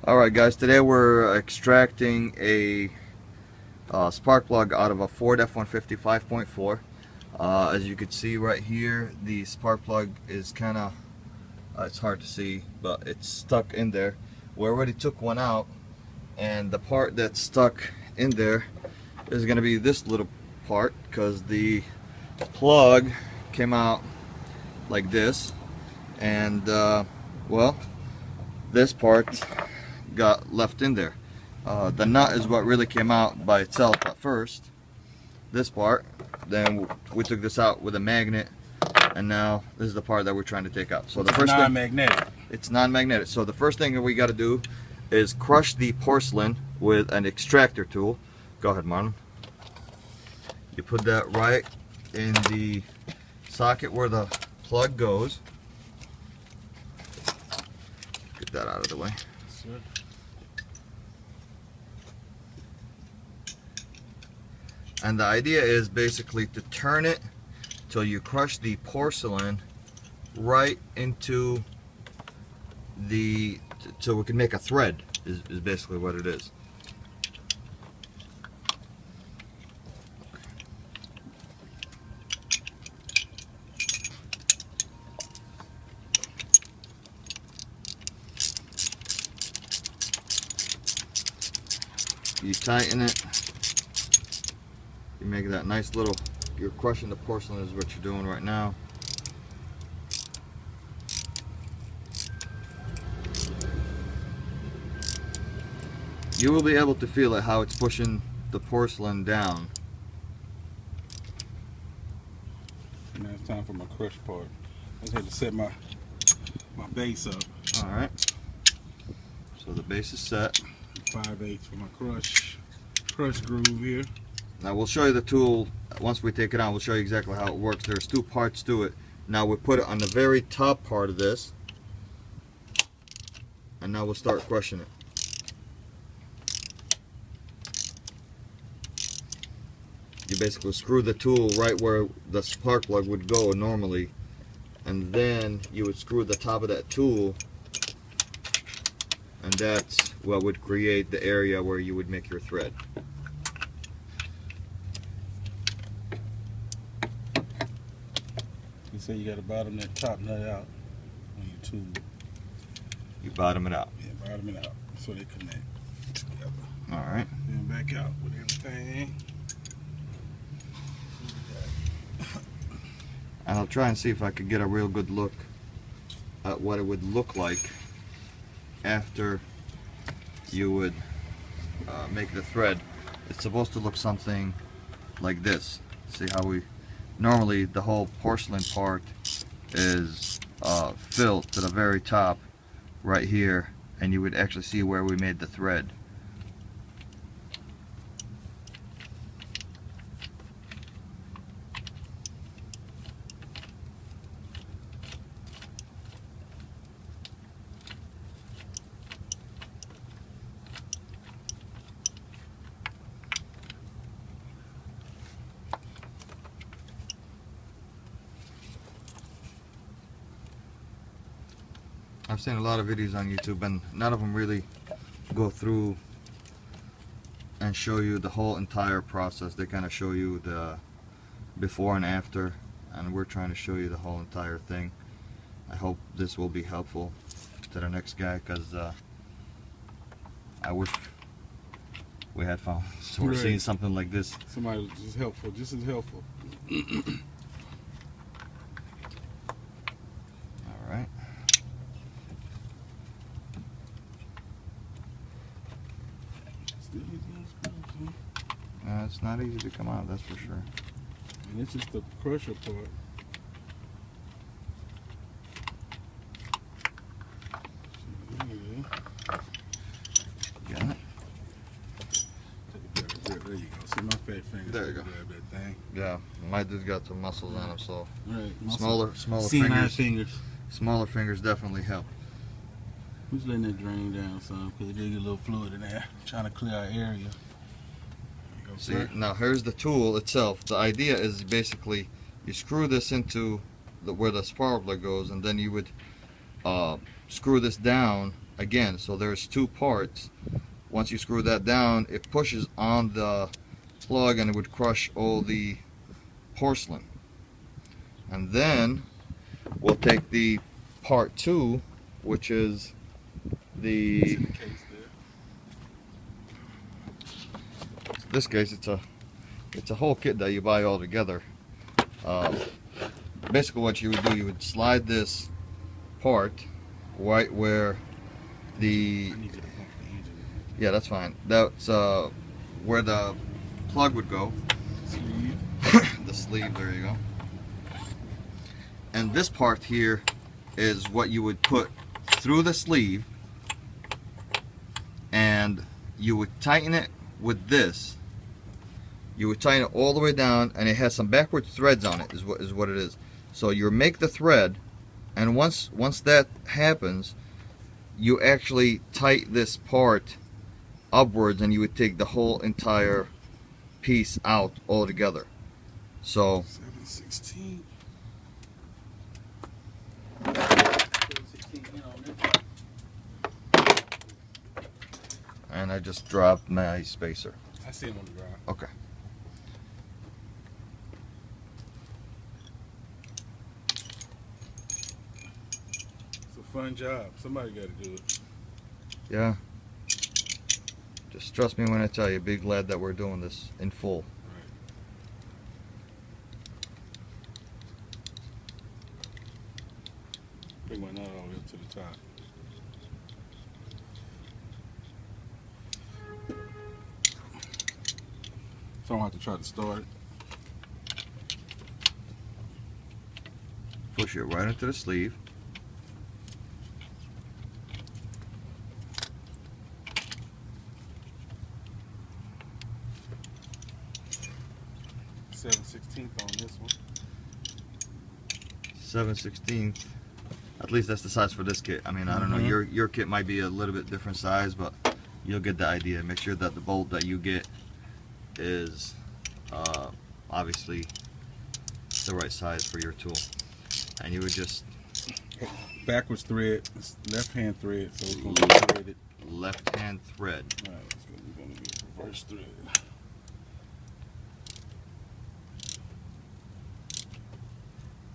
Alright guys, today we're extracting a spark plug out of a Ford F-150 5.4. As you can see right here, the spark plug is kind of, it's hard to see, but it's stuck in there. We already took one out, and the part that's stuck in there is going to be this little part, because the plug came out like this, and well, this part got left in there. The nut is what really came out by itself at first, this part. Then we took this out with a magnet, and now this is the part that we're trying to take out. So the first non-magnetic. It's non-magnetic. So the first thing that we got to do is crush the porcelain with an extractor tool. Go ahead, Marlon. You put that right in the socket where the plug goes. Get that out of the way. And the idea is basically to turn it till you crush the porcelain right into the, so we can make a thread, is basically what it is. You tighten it. You make that nice little, you're crushing the porcelain is what you're doing right now. You will be able to feel it, how it's pushing the porcelain down. Now it's time for my crush part. I just had to set my base up. Alright. So the base is set. 5/8 for my crush groove here. Now we'll show you the tool once we take it out. We'll show you exactly how it works. There's two parts to it. Now we put it on the very top part of this, and now we'll start crushing it. You basically screw the tool right where the spark plug would go normally, and then you would screw the top of that tool, and that's what would create the area where you would make your thread. You say you got to bottom that top nut out on your tool. You bottom it out. Yeah, bottom it out so they connect together. Alright. Then back out with everything. And I'll try and see if I could get a real good look at what it would look like after you would make the thread. It's supposed to look something like this. See how we normally the whole porcelain part is filled to the very top right here, and you would actually see where we made the thread. I've seen a lot of videos on YouTube, and none of them really go through and show you the whole entire process. They kind of show you the before and after, and we're trying to show you the whole entire thing. I hope this will be helpful to the next guy, because I wish we had found. So we're seeing something like this. Somebody just helpful, just as helpful. Alright. It's not easy to come out, that's for sure. And this is the crusher part. Got it? There you go. See my fat fingers. There you go. Grab that thing. Yeah, my dude's got some muscles on him, so Right. smaller fingers. Smaller fingers definitely help. We're just letting it drain down some, because it did get a little fluid in there. Trying to clear our area. See, now here's the tool itself. The idea is basically you screw this into where the spark plug goes, and then you would screw this down again, so there's two parts. Once you screw that down, it pushes on the plug and it would crush all the porcelain. And then we'll take the part 2, which is the, this case, it's a whole kit that you buy all together. Basically what you would do, you would slide this part right where the, yeah, that's fine, that's where the plug would go. The sleeve, there you go. And this part here is what you would put through the sleeve, and you would tighten it with this. You would tighten it all the way down, and it has some backward threads on it, is what it is. So you make the thread, and once that happens, you actually tighten this part upwards, and you would take the whole entire piece out altogether. So 7/16. And I just dropped my spacer. I see him on the ground. Okay. It's a fun job. Somebody got to do it. Yeah. Just trust me when I tell you, be glad that we're doing this in full. Right. Bring my nut all the way up to the top. So I don't have to try to start it. Push it right into the sleeve. On this one. 7/16. At least that's the size for this kit. I mean, I don't know. Your kit might be a little bit different size, but you'll get the idea. Make sure that the bolt that you get is obviously the right size for your tool. And you would just backwards thread, left hand thread, so it's going to be threaded. Left hand thread. Alright, it's going to be reverse thread.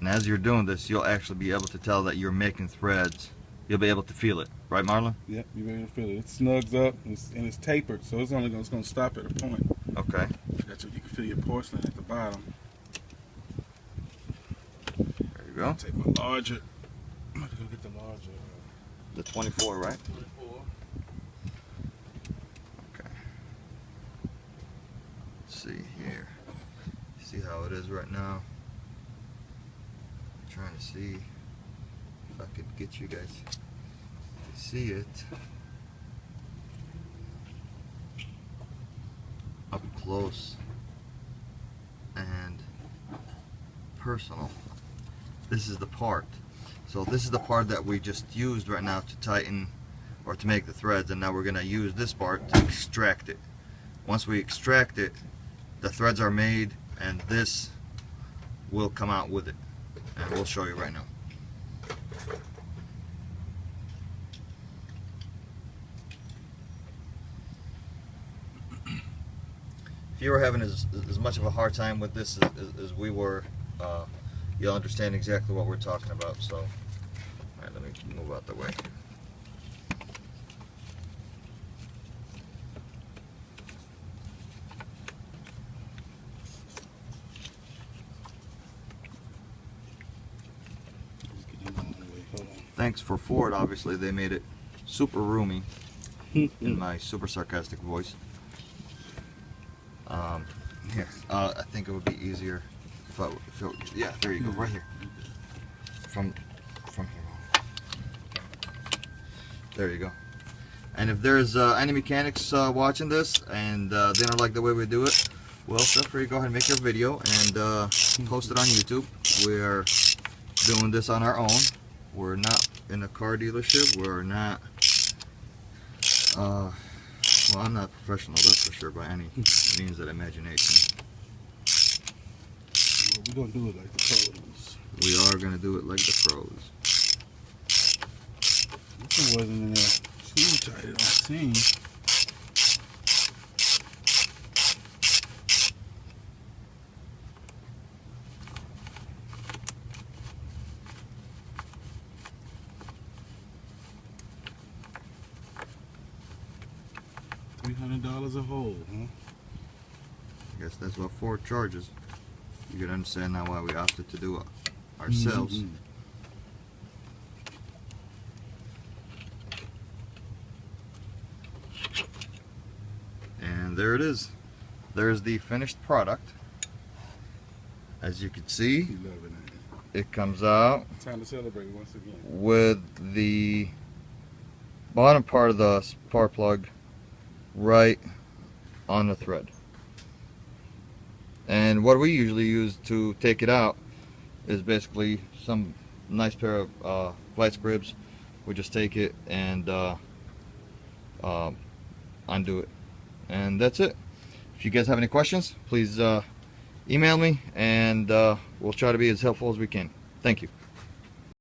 And as you're doing this, you'll actually be able to tell that you're making threads. You'll be able to feel it, right, Marlon? Yep, you'll be able to feel it. It snugs up and it's tapered, so it's only going to stop at a point. Okay. You can feel your porcelain at the bottom. There you go. Take my larger. I'm going to go get the larger. The 24, right? 24. Okay. Let's see here. See how it is right now. I'm trying to see if I could get you guys to see it up close and personal. This is the part. So this is the part that we just used right now to tighten or to make the threads, and now we're going to use this part to extract it. Once we extract it, the threads are made and this will come out with it, and we'll show you right now. If you were having as much of a hard time with this as we were, you'll understand exactly what we're talking about. So, all right, let me move out the way. Thanks for Ford, obviously. They made it super roomy in my super sarcastic voice. Here, I think it would be easier if yeah, there you go, right here. From here on. There you go. And if there's any mechanics watching this and they don't like the way we do it, well, feel free to go ahead and make your video and post it on YouTube. We're doing this on our own. We're not in a car dealership. We're not, well, I'm not professional, that's for sure, by any means of imagination. Well, we're going to do it like the pros. We are going to do it like the pros. There wasn't in there. too tight, I seen. $300 a hole, huh? I guess that's what Ford charges. You can understand now why we opted to do it ourselves. Mm-hmm. And there it is. There's the finished product. As you can see, You loving it. it comes out Time to celebrate once again. with the bottom part of the spark plug right on the thread. And what we usually use to take it out is basically some nice pair of vice grips. We just take it and undo it, and that's it. If you guys have any questions, please email me, and we'll try to be as helpful as we can. Thank you.